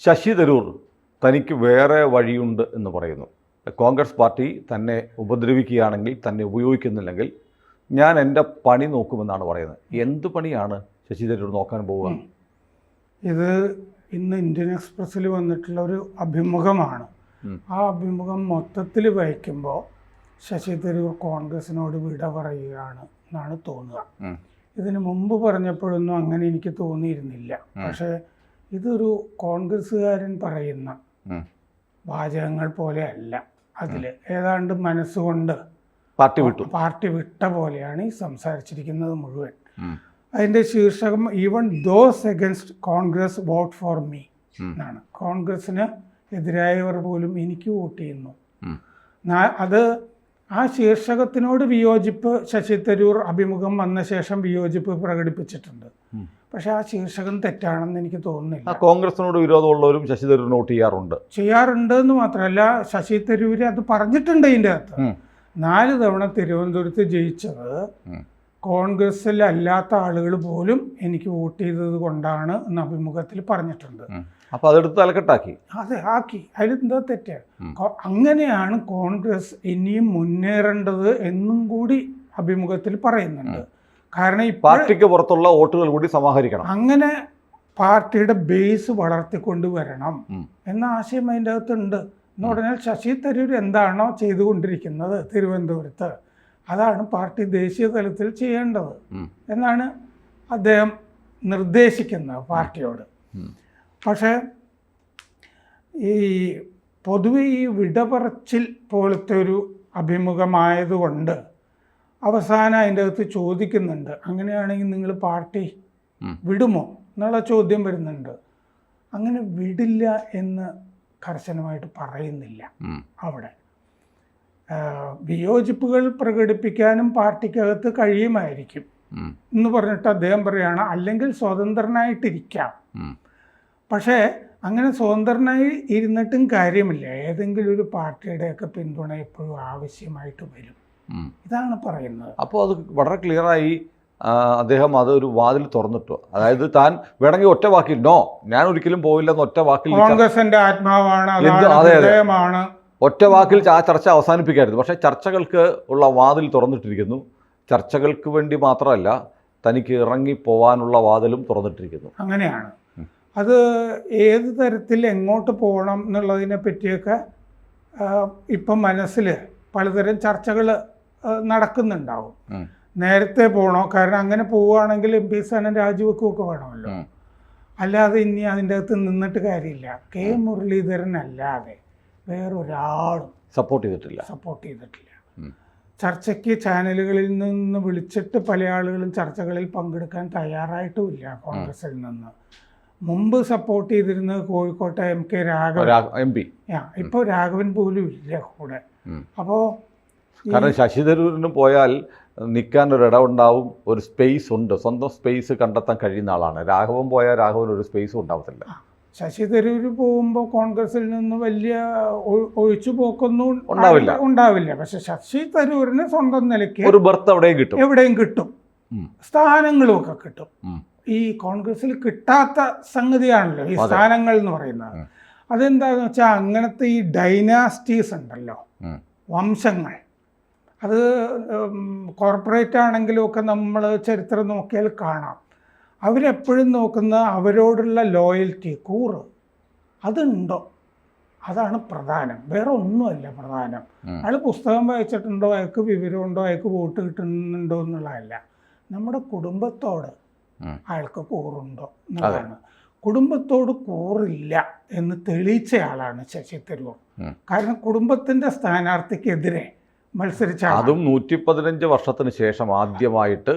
ശശി തരൂർ തനിക്ക് വേറെ വഴിയുണ്ട് എന്ന് പറയുന്നു. കോൺഗ്രസ് പാർട്ടി തന്നെ ഉപദ്രവിക്കുകയാണെങ്കിൽ, തന്നെ ഉപയോഗിക്കുന്നില്ലെങ്കിൽ ഞാൻ എൻ്റെ പണി നോക്കുമെന്നാണ് പറയുന്നത്. എന്ത് പണിയാണ് ശശി തരൂർ നോക്കാൻ പോവുക? ഇത് ഇന്ന് ഇന്ത്യൻ എക്സ്പ്രസ്സിൽ വന്നിട്ടുള്ള ഒരു അഭിമുഖമാണ്. ആ അഭിമുഖം മൊത്തത്തിൽ വായിക്കുമ്പോൾ ശശി തരൂർ കോൺഗ്രസിനോട് വിട പറയുകയാണ് എന്നാണ് തോന്നുക. ഇതിന് മുമ്പ് പറഞ്ഞപ്പോഴൊന്നും അങ്ങനെ എനിക്ക് തോന്നിയിരുന്നില്ല. പക്ഷേ ഇതൊരു കോൺഗ്രസ്സുകാരൻ പറയുന്ന വാചകങ്ങൾ പോലെ അല്ല. അതിൽ ഏതാണ്ട് മനസ്സുകൊണ്ട് പാർട്ടി വിട്ട പോലെയാണ് ഈ സംസാരിച്ചിരിക്കുന്നത് മുഴുവൻ. അതിൻ്റെ ശീർഷകം even those against Congress vote for me എന്നാണ്. കോൺഗ്രസ്സിന് എതിരായവർ പോലും എനിക്ക് വോട്ട് ചെയ്യുന്നു. അത് ആ ശീർഷകത്തിനോട് വിയോജിപ്പ് ശശി തരൂർ അഭിമുഖം വന്ന ശേഷം വിയോജിപ്പ് പ്രകടിപ്പിച്ചിട്ടുണ്ട്. പക്ഷെ ആ ശീർഷകം തെറ്റാണെന്ന് എനിക്ക് തോന്നുന്നില്ല. കോൺഗ്രസിനോട് വിരോധമുള്ളവരും ശശി തരൂർ നോട്ട് ചെയ്യാറുണ്ട് എന്ന് മാത്രമല്ല, ശശി തരൂര് അത് പറഞ്ഞിട്ടുണ്ട്. ഇതിൻ്റെ അകത്ത് 4 തവണ തിരുവനന്തപുരത്ത് ജയിച്ചത് കോൺഗ്രസ്സിൽ അല്ലാത്ത ആളുകൾ പോലും എനിക്ക് വോട്ട് ചെയ്തത് കൊണ്ടാണ് എന്ന് അഭിമുഖത്തിൽ പറഞ്ഞിട്ടുണ്ട്. അപ്പോൾ അതെടുത്ത് തലക്കെട്ടാക്കി. അതെ, ആക്കി. അതിലെന്താ തെറ്റ്? അങ്ങനെയാണ് കോൺഗ്രസ് ഇനിയും മുന്നേറേണ്ടത് എന്നും കൂടി അഭിമുഖത്തിൽ പറയുന്നുണ്ട്. കാരണം ഈ പാർട്ടിക്ക് പുറത്തുള്ള വോട്ടുകൾ കൂടി സമാഹരിക്കണം. അങ്ങനെ പാർട്ടിയുടെ ബേസ് വളർത്തിക്കൊണ്ടുവരണം എന്ന ആശയം അതിൻ്റെ അകത്തുണ്ട്. എന്ന് പറഞ്ഞാൽ ശശി തരൂർ എന്താണോ ചെയ്തുകൊണ്ടിരിക്കുന്നത് തിരുവനന്തപുരത്ത്, അതാണ് പാർട്ടി ദേശീയ തലത്തിൽ ചെയ്യേണ്ടത് എന്നാണ് അദ്ദേഹം നിർദ്ദേശിക്കുന്നത് പാർട്ടിയോട്. പക്ഷേ ഈ പൊതുവെ ഈ വിടപറച്ചിൽ പോലത്തെ ഒരു അഭിമുഖമായതുകൊണ്ട് അവസാനം അതിൻ്റെ അകത്ത് ചോദിക്കുന്നുണ്ട്, അങ്ങനെയാണെങ്കിൽ നിങ്ങൾ പാർട്ടി വിടുമോ എന്നുള്ള ചോദ്യം വരുന്നുണ്ട്. അങ്ങനെ വിടില്ല എന്ന് കർശനമായിട്ട് പറയുന്നില്ല. അവിടെ വിയോജിപ്പുകൾ പ്രകടിപ്പിക്കാനും പാർട്ടിക്കകത്ത് കഴിയുമായിരിക്കും എന്ന് പറഞ്ഞിട്ട് അദ്ദേഹം പറയുകയാണ്, അല്ലെങ്കിൽ സ്വതന്ത്രനായിട്ടിരിക്കാം. പക്ഷേ അങ്ങനെ സ്വതന്ത്രനായി ഇരുന്നിട്ടും കാര്യമില്ല, ഏതെങ്കിലും ഒരു പാർട്ടിയുടെയൊക്കെ പിന്തുണ എപ്പോഴും ആവശ്യമായിട്ട് വരും. ഇതാണ് പറയുന്നത്. അപ്പോൾ അത് വളരെ ക്ലിയറായി അദ്ദേഹം അതൊരു വാതിൽ തുറന്നിട്ടു. അതായത് താൻ വേണമെങ്കിൽ ഒറ്റ വാക്കിൽ നോ, ഞാൻ ഒരിക്കലും പോവില്ലെന്ന് ഒറ്റ വാക്കിൽ, കോൺഗ്രസിന്റെ ആത്മാവാണ്, ഒറ്റ വാക്കിൽ ആ ചർച്ച അവസാനിപ്പിക്കായിരുന്നു. പക്ഷേ ചർച്ചകൾക്ക് ഉള്ള വാതിൽ തുറന്നിട്ടിരിക്കുന്നു. ചർച്ചകൾക്ക് വേണ്ടി മാത്രമല്ല, തനിക്ക് ഇറങ്ങി പോവാനുള്ള വാതിലും തുറന്നിട്ടിരിക്കുന്നു. അങ്ങനെയാണ്. അത് ഏത് തരത്തിൽ എങ്ങോട്ട് പോകണം എന്നുള്ളതിനെ പറ്റിയൊക്കെ ഇപ്പം മനസ്സിൽ പലതരം ചർച്ചകൾ നടക്കുന്നുണ്ടാവും. നേരത്തെ പോകണോ? കാരണം അങ്ങനെ പോവുകയാണെങ്കിൽ MP സ്ഥാനം രാജിവെക്കുകയൊക്കെ വേണമല്ലോ. അല്ലാതെ ഇനി അതിൻ്റെ അകത്ത് നിന്നിട്ട് കാര്യമില്ല. കെ മുരളീധരൻ അല്ലാതെ വേറൊരാളും സപ്പോർട്ട് ചെയ്തിട്ടില്ല. ചർച്ചയ്ക്ക് ചാനലുകളിൽ നിന്ന് വിളിച്ചിട്ട് പല ആളുകളും ചർച്ചകളിൽ പങ്കെടുക്കാൻ തയ്യാറായിട്ടുമില്ല കോൺഗ്രസിൽ നിന്ന്. മുമ്പ് സപ്പോർട്ട് ചെയ്തിരുന്നത് കോഴിക്കോട്ടെ MK രാഘവൻ MP. ഇപ്പോൾ രാഘവൻ പോലും ഇല്ല കൂടെ. അപ്പോൾ കാരണം ശശി തരൂരിന് പോയാൽ നിൽക്കാൻ ഒരു ഇടമുണ്ടാവും, ഒരു സ്പേസ് ഉണ്ട്, സ്വന്തം സ്പേസ് കണ്ടെത്താൻ കഴിയുന്ന ആളാണ്. രാഘവൻ പോയാൽ രാഘവൻ ഒരു സ്പേസും ഉണ്ടാവത്തില്ല. ശശി തരൂർ പോകുമ്പോൾ കോൺഗ്രസിൽ നിന്ന് വലിയ ഒഴിച്ചുപോക്കൊന്നും ഉണ്ടാവില്ല. പക്ഷെ ശശി തരൂരിന് സ്വന്തം നിലയ്ക്ക് ഒരു ബർത്ത് എവിടെയും കിട്ടും, സ്ഥാനങ്ങളുമൊക്കെ കിട്ടും. ഈ കോൺഗ്രസിൽ കിട്ടാത്ത സംഗതിയാണല്ലോ ഈ സ്ഥാനങ്ങൾ എന്ന് പറയുന്നത്. അതെന്താണെന്ന് വെച്ചാൽ അങ്ങനത്തെ ഈ ഡൈനാസ്റ്റീസ് ഉണ്ടല്ലോ, വംശങ്ങൾ, അത് കോർപ്പറേറ്റ് ആണെങ്കിലും ഒക്കെ നമ്മൾ ചരിത്രം നോക്കിയാൽ കാണാം. അവരെപ്പോഴും നോക്കുന്ന അവരോടുള്ള ലോയൽറ്റി, കൂറ്, അതുണ്ടോ, അതാണ് പ്രധാനം. വേറെ ഒന്നുമല്ല പ്രധാനം. അയാൾ പുസ്തകം വായിച്ചിട്ടുണ്ടോ, അയാൾക്ക് വിവരമുണ്ടോ, അയാൾക്ക് വോട്ട് കിട്ടുന്നുണ്ടോ എന്നുള്ളതല്ല. നമ്മുടെ കുടുംബത്തോട് അയാൾക്ക് കൂറുണ്ടോ എന്നുള്ളതാണ്. കുടുംബത്തോട് കൂറില്ല എന്ന് തെളിയിച്ചയാളാണ് ശശി തരൂർ. കാരണം കുടുംബത്തിൻ്റെ സ്ഥാനാർത്ഥിക്കെതിരെ മത്സരിച്ച, അതും 115 വർഷത്തിന് ശേഷം ആദ്യമായിട്ട്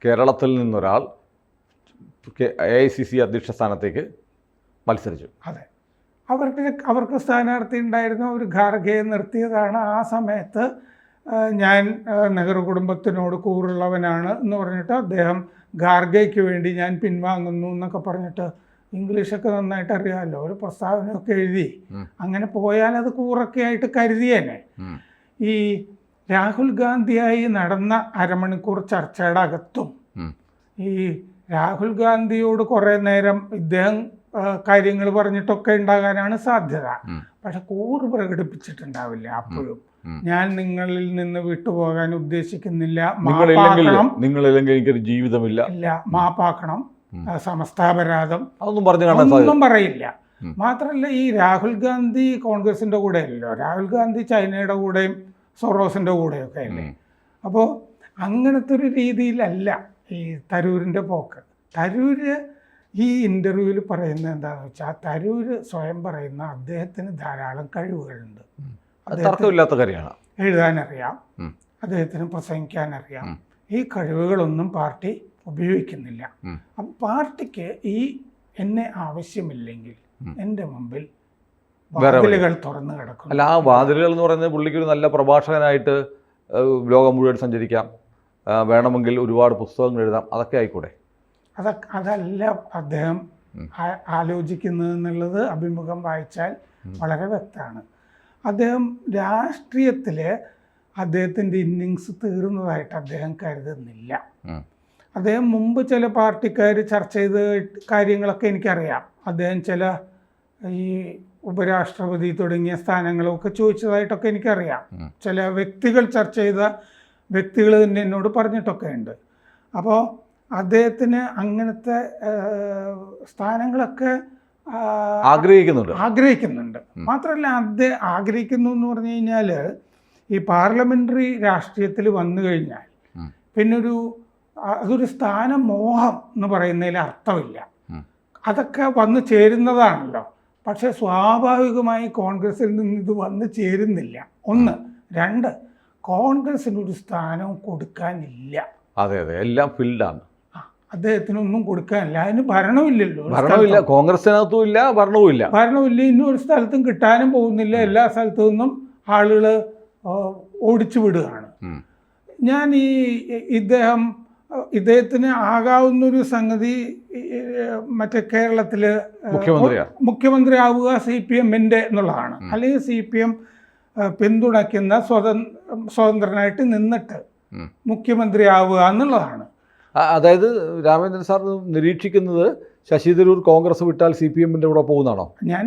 കേരളത്തിൽ നിന്നൊരാൾ AICC അധ്യക്ഷ സ്ഥാനത്തേക്ക് മത്സരിച്ചു. അതെ, അവർക്ക് സ്ഥാനാർത്ഥി ഉണ്ടായിരുന്ന ഒരു ഖാർഗെയെ നിർത്തിയതാണ്. ആ സമയത്ത് ഞാൻ നെഹ്റു കുടുംബത്തിനോട് കൂറുള്ളവനാണ് എന്ന് പറഞ്ഞിട്ട് അദ്ദേഹം ഖാർഗെയ്ക്ക് വേണ്ടി ഞാൻ പിൻവാങ്ങുന്നു എന്നൊക്കെ പറഞ്ഞിട്ട്, ഇംഗ്ലീഷൊക്കെ നന്നായിട്ട് അറിയാമല്ലോ, ഒരു പ്രസ്താവനയൊക്കെ എഴുതി. അങ്ങനെ പോയാൽ അത് കൂറൊക്കെ ആയിട്ട് കരുതിയേനെ. ഈ രാഹുൽ ഗാന്ധിയായി നടന്ന അരമണിക്കൂർ ചർച്ചയുടെ അകത്തും ഈ രാഹുൽ ഗാന്ധിയോട് കുറേ നേരം ഇദ്ദേഹം കാര്യങ്ങൾ പറഞ്ഞിട്ടൊക്കെ ഉണ്ടാകാനാണ് സാധ്യത. പക്ഷെ കൂറ് പ്രകടിപ്പിച്ചിട്ടുണ്ടാവില്ല അപ്പോഴും. ഞാൻ നിങ്ങളിൽ നിന്ന് വിട്ടുപോകാൻ ഉദ്ദേശിക്കുന്നില്ല, മാപ്പാക്കണം, നിങ്ങളില്ലെങ്കിൽ എനിക്കൊരു ജീവിതമില്ല, ഇല്ല മാപ്പാക്കണം, സമസ്താപരാധം ഒന്നും ഒന്നും പറയില്ല. മാത്രമല്ല, ഈ രാഹുൽ ഗാന്ധി കോൺഗ്രസിൻ്റെ കൂടെ അല്ലല്ലോ, രാഹുൽ ഗാന്ധി ചൈനയുടെ കൂടെയും സൊറോസിൻ്റെ കൂടെയൊക്കെ അല്ലേ. അപ്പോൾ അങ്ങനത്തെ ഒരു രീതിയിലല്ല ഈ തരൂരിൻ്റെ പോക്ക്. തരൂര് ഈ ഇൻ്റർവ്യൂവിൽ പറയുന്നത് എന്താണെന്ന് വെച്ചാൽ, തരൂര് സ്വയം പറയുന്ന അദ്ദേഹത്തിന് ധാരാളം കഴിവുകളുണ്ട്. തർക്കമില്ലാത്ത കാര്യമാണ്. എഴുതാനറിയാം, അദ്ദേഹത്തിന് പ്രസംഗിക്കാനറിയാം. ഈ കഴിവുകളൊന്നും പാർട്ടി ഉപയോഗിക്കുന്നില്ല. അപ്പം പാർട്ടിക്ക് ഈ എന്നെ ആവശ്യമില്ലെങ്കിൽ എൻ്റെ മുമ്പിൽ വാതിലുകൾ തുറന്നു കിടക്കും. അല്ല, ആ വാതിലുകൾ എന്ന് പറയുന്നത് പുള്ളിക്കൊരു നല്ല പ്രഭാഷകനായിട്ട് ലോകം മുഴുവൻ സഞ്ചരിക്കാം, വേണമെങ്കിൽ ഒരുപാട് പുസ്തകങ്ങൾ എഴുതാം, അതൊക്കെ ആയിക്കൂടെ? അതല്ല അദ്ദേഹം ആലോചിക്കുന്നത് എന്നുള്ളത് അഭിമുഖം വായിച്ചാൽ വളരെ വ്യക്തമാണ്. അദ്ദേഹം രാഷ്ട്രീയത്തിൽ അദ്ദേഹത്തിൻ്റെ ഇന്നിങ്സ് തീർന്നതായിട്ട് അദ്ദേഹം കരുതുന്നില്ല. അദ്ദേഹം മുമ്പ് ചില പാർട്ടിക്കാർ ചർച്ച ചെയ്ത കാര്യങ്ങളൊക്കെ എനിക്കറിയാം. അദ്ദേഹം ചില ഈ ഉപരാഷ്ട്രപതി തുടങ്ങിയ സ്ഥാനങ്ങളൊക്കെ ചോദിച്ചതായിട്ടൊക്കെ എനിക്കറിയാം. ചില വ്യക്തികൾ ചർച്ച ചെയ്ത വ്യക്തികൾ തന്നെ എന്നോട് പറഞ്ഞിട്ടൊക്കെ ഉണ്ട്. അപ്പോൾ അദ്ദേഹത്തിന് അങ്ങനത്തെ സ്ഥാനങ്ങളൊക്കെ ആഗ്രഹിക്കുന്നുണ്ട്. മാത്രമല്ല, അദ്ദേഹം ആഗ്രഹിക്കുന്നു എന്ന് പറഞ്ഞു കഴിഞ്ഞാൽ ഈ പാർലമെൻ്ററി രാഷ്ട്രീയത്തിൽ വന്നു കഴിഞ്ഞാൽ പിന്നെ അതൊരു സ്ഥാനമോഹം എന്ന് പറയുന്നതിൽ അർത്ഥമില്ല. അതൊക്കെ വന്നു ചേരുന്നതാണല്ലോ. പക്ഷേ സ്വാഭാവികമായി കോൺഗ്രസിൽ നിന്ന് ഇത് വന്നു ചേരുന്നില്ല. ഒന്ന്. രണ്ട്, കോൺഗ്രസിനൊരു സ്ഥാനവും കൊടുക്കാനില്ല. അതെ, എല്ലാം ഫീൽഡാണ്. അദ്ദേഹത്തിനൊന്നും കൊടുക്കാനില്ല. അതിന് ഭരണമില്ലല്ലോ. ഭരണമില്ല, കോൺഗ്രസിനകത്തും ഇല്ല, ഭരണവുമില്ല. ഇന്നും ഒരു സ്ഥലത്തും കിട്ടാനും പോകുന്നില്ല. എല്ലാ സ്ഥലത്തു നിന്നും ആളുകൾ ഓടിച്ചു വിടുകയാണ്. ഞാൻ ഇദ്ദേഹത്തിന് ആകാവുന്നൊരു സംഗതി മറ്റേ കേരളത്തിൽ മുഖ്യമന്ത്രി ആവുക CPM-ൻ്റെ എന്നുള്ളതാണ്. അല്ലെങ്കിൽ CPM പിന്തുണയ്ക്കുന്ന സ്വതന്ത്രനായിട്ട് നിന്നിട്ട് മുഖ്യമന്ത്രി ആവുക എന്നുള്ളതാണ്. അതായത് രാമേന്ദ്രൻ സാർ നിരീക്ഷിക്കുന്നത് ശശി തരൂർ കോൺഗ്രസ് വിട്ടാൽ CPM-ൻ്റെ കൂടെ പോകുന്നതാണോ? ഞാൻ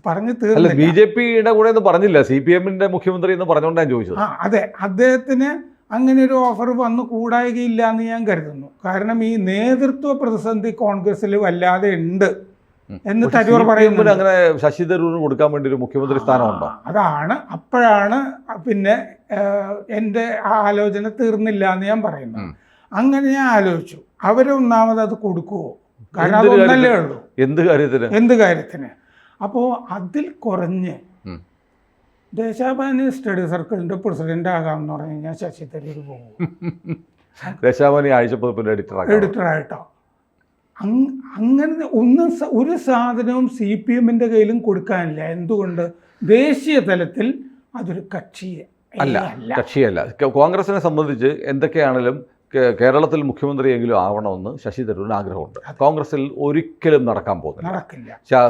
പറഞ്ഞു തീർന്നില്ല. BJP-യുടെ കൂടെ എന്ന് പറഞ്ഞില്ല, CPM-ൻ്റെ മുഖ്യമന്ത്രി എന്ന് പറഞ്ഞുകൊണ്ടാണ് ചോദിച്ചത്. അതെ, അദ്ദേഹത്തിന് അങ്ങനെ ഒരു ഓഫർ വന്നു കൂടായികയില്ല എന്ന് ഞാൻ കരുതുന്നു. കാരണം ഈ നേതൃത്വ പ്രതിസന്ധി കോൺഗ്രസിൽ വല്ലാതെ ഉണ്ട് എന്ന് തരൂർ പറയുമ്പോൾ അങ്ങനെ ശശി തരൂരിന് കൊടുക്കാൻ വേണ്ടി ഒരു മുഖ്യമന്ത്രി സ്ഥാനമുണ്ടോ? അപ്പോഴാണ് പിന്നെ എൻ്റെ ആലോചന തീർന്നില്ല എന്ന് ഞാൻ പറയുന്നു. അങ്ങനെ ഞാൻ ആലോചിച്ചു, അവരൊന്നാമത് അത് കൊടുക്കുമോ? കാരണം അതൊന്നല്ലേ ഉള്ളൂ. എന്ത് കാര്യത്തിന്? അപ്പോൾ അതിൽ കുറഞ്ഞ് ദേശാഭിമാനി സ്റ്റഡി സർക്കിളിൻ്റെ പ്രസിഡന്റ് ആകാമെന്ന് പറഞ്ഞു കഴിഞ്ഞാൽ ശശി തരൂർ പോകും. ദേശാഭിമാനി ആഴ്ചപ്പതിപ്പിൻ്റെ എഡിറ്ററായിട്ടോ. അങ്ങനെ ഒരു സാധനവും CPM-ൻ്റെ കയ്യിലും കൊടുക്കാനില്ല. എന്തുകൊണ്ട്? ദേശീയ തലത്തിൽ അതൊരു കക്ഷിയല്ല. കോൺഗ്രസിനെ സംബന്ധിച്ച് എന്തൊക്കെയാണെങ്കിലും കേരളത്തിൽ മുഖ്യമന്ത്രിയെങ്കിലും ആവണമെന്ന് ശശി തരൂരിന് ആഗ്രഹമുണ്ട്. കോൺഗ്രസിൽ ഒരിക്കലും നടക്കാൻ പോകുന്നില്ല.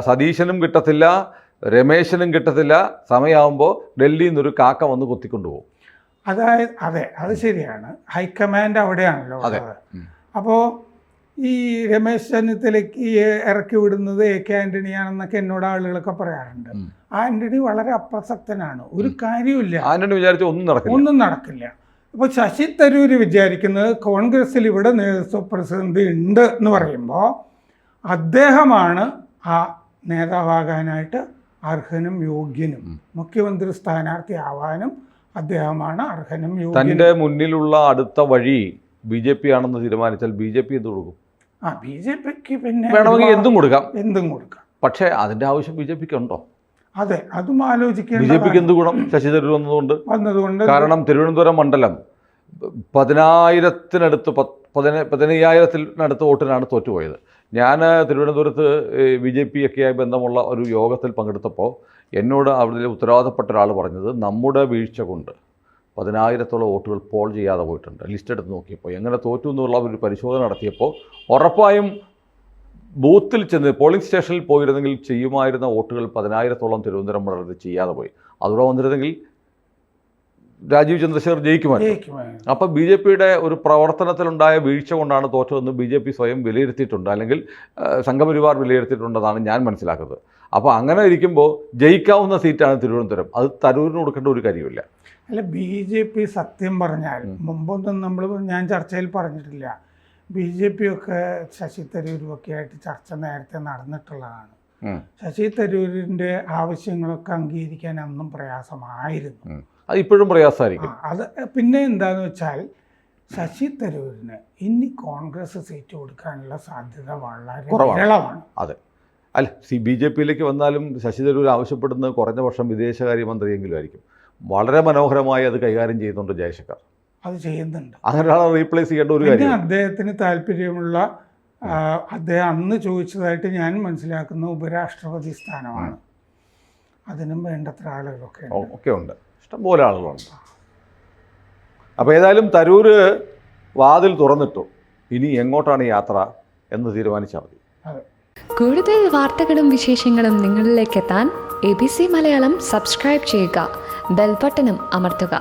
സതീശനും കിട്ടത്തില്ല, രമേശനും കിട്ടത്തില്ല. സമയമാകുമ്പോൾ ഡൽഹിയിൽ നിന്നൊരു കാക്ക വന്ന് കൊത്തിക്കൊണ്ടുപോകും. അതെ, അത് ശരിയാണ്. ഹൈക്കമാൻഡ് അവിടെയാണല്ലോ. അപ്പോൾ ഈ രമേശ് ചെന്നിത്തലയ്ക്ക് ഇറക്കി വിടുന്നത് AK ആൻ്റണിയാണെന്നൊക്കെ എന്നോട് ആളുകളൊക്കെ പറയാറുണ്ട്. ആൻ്റണി വളരെ അപ്രസക്തനാണ്, ഒരു കാര്യമില്ല. ആൻ്റണി വിചാരിച്ച ഒന്നും നടക്കില്ല. അപ്പോൾ ശശി തരൂർ വിചാരിക്കുന്നത് കോൺഗ്രസ്സിൽ ഇവിടെ നേതൃത്വ പ്രതിസന്ധി ഉണ്ട് എന്ന് പറയുമ്പോൾ അദ്ദേഹമാണ് ആ നേതാവാകാനായിട്ട് അർഹനും യോഗ്യനും. മുഖ്യമന്ത്രി സ്ഥാനാർത്ഥിയാവാനും അദ്ദേഹമാണ് അർഹനും യോഗ്യനും. തൻ്റെ മുന്നിലുള്ള അടുത്ത വഴി BJP ആണെന്ന് തീരുമാനിച്ചാൽ BJP എന്ത് കൊടുക്കും? BJPക്ക് പിന്നെ വേണമെങ്കിൽ എന്തും കൊടുക്കാം. പക്ഷേ അതിൻ്റെ ആവശ്യം BJPക്ക് ഉണ്ടോ? അതെ, അതും ആലോചിക്കേണ്ട. BJPക്ക് എന്ത് ഗുണം ശശി തരൂർ വന്നതുകൊണ്ട്? കാരണം തിരുവനന്തപുരം മണ്ഡലം 15,000-15,000 വോട്ടിനാണ് തോറ്റുപോയത്. ഞാൻ തിരുവനന്തപുരത്ത് BJP ഒക്കെയായി ബന്ധമുള്ള ഒരു യോഗത്തിൽ പങ്കെടുത്തപ്പോൾ എന്നോട് അവിടെ ഉത്തരവാദപ്പെട്ട ഒരാൾ പറഞ്ഞത്, നമ്മുടെ വീഴ്ച കൊണ്ട് 10,000-ഓളം വോട്ടുകൾ പോൾ ചെയ്യാതെ പോയിട്ടുണ്ട്. ലിസ്റ്റ് എടുത്ത് നോക്കിയപ്പോൾ എങ്ങനെ തോറ്റു എന്നുള്ള ഒരു പരിശോധന നടത്തിയപ്പോൾ ഉറപ്പായും ബൂത്തിൽ ചെന്ന് പോളിംഗ് സ്റ്റേഷനിൽ പോയിരുന്നെങ്കിൽ ചെയ്യുമായിരുന്ന വോട്ടുകൾ 10,000-ഓളം തിരുവനന്തപുരം മണ്ഡലത്തിൽ ചെയ്യാതെ പോയി. അതുകൂടെ വന്നിരുന്നെങ്കിൽ രാജീവ് ചന്ദ്രശേഖർ ജയിക്കുമായിരുന്നു. ജയിക്കുമായിരുന്നു. അപ്പോൾ ബി ജെ പിയുടെ ഒരു പ്രവർത്തനത്തിലുണ്ടായ വീഴ്ച കൊണ്ടാണ് തോറ്റതെന്ന് ബി ജെ പി സ്വയം വിലയിരുത്തിയിട്ടുണ്ട്, അല്ലെങ്കിൽ സംഘപരിവാർ വിലയിരുത്തിയിട്ടുണ്ടെന്നാണ് ഞാൻ മനസ്സിലാക്കുന്നത്. അപ്പോൾ അങ്ങനെ ഇരിക്കുമ്പോൾ ജയിക്കാവുന്ന സീറ്റാണ് തിരുവനന്തപുരം. അത് തരൂരിന് കൊടുക്കേണ്ട ഒരു കാര്യമില്ല. അല്ല, ബി ജെ പി സത്യം പറഞ്ഞാൽ മുമ്പൊന്നും ഞാൻ ചർച്ചയിൽ പറഞ്ഞിട്ടില്ല. ബി ജെ പി ഒക്കെ ശശി തരൂരുമൊക്കെ ആയിട്ട് ചർച്ച നേരത്തെ നടന്നിട്ടുള്ളതാണ്. ശശി തരൂരിൻ്റെ ആവശ്യങ്ങളൊക്കെ അംഗീകരിക്കാൻ അന്നും പ്രയാസമായിരുന്നു. അത് ഇപ്പോഴും പ്രയാസമായിരിക്കും. അത് പിന്നെ എന്താണെന്ന് വെച്ചാൽ ശശി തരൂരിന് ഇനി കോൺഗ്രസ് സീറ്റ് കൊടുക്കാനുള്ള സാധ്യത വളരെ വിരളമാണ്. അതെ, അല്ല ബി ജെ പിയിലേക്ക് വന്നാലും ശശി തരൂർ ആവശ്യപ്പെടുന്നത് കുറഞ്ഞ വർഷം വിദേശകാര്യമന്ത്രിയെങ്കിലും ആയിരിക്കും. വളരെ മനോഹരമായി അത് കൈകാര്യം ചെയ്യുന്നുണ്ട് ജയശങ്കർ. അത് ചെയ്യുന്നുണ്ട്. അങ്ങനെ ഒരാളെ റീപ്ലേസ് ചെയ്യേണ്ട ഒരു കാര്യം. അദ്ദേഹത്തിന് താല്പര്യമുള്ള അദ്ദേഹം അന്ന് ചോദിച്ചതായിട്ട് ഞാൻ മനസ്സിലാക്കുന്ന ഉപരാഷ്ട്രപതി സ്ഥാനമാണ്. അതിനും വേണ്ടത്ര ആളുകളൊക്കെ ഒക്കെ ഉണ്ട്, ഇഷ്ടംപോലെ ആളുകളുണ്ട്. അപ്പോൾ ഏതായാലും തരൂര് വാതിൽ തുറന്നിട്ടു, ഇനി എങ്ങോട്ടാണ് യാത്ര എന്ന് തീരുമാനിച്ചാൽ മതി. കൂടുതൽ വാർത്തകളും വിശേഷങ്ങളും നിങ്ങളിലേക്ക് എത്താൻ ABC മലയാളം സബ്സ്ക്രൈബ് ചെയ്യുക, ബെൽ ബട്ടണും അമർത്തുക.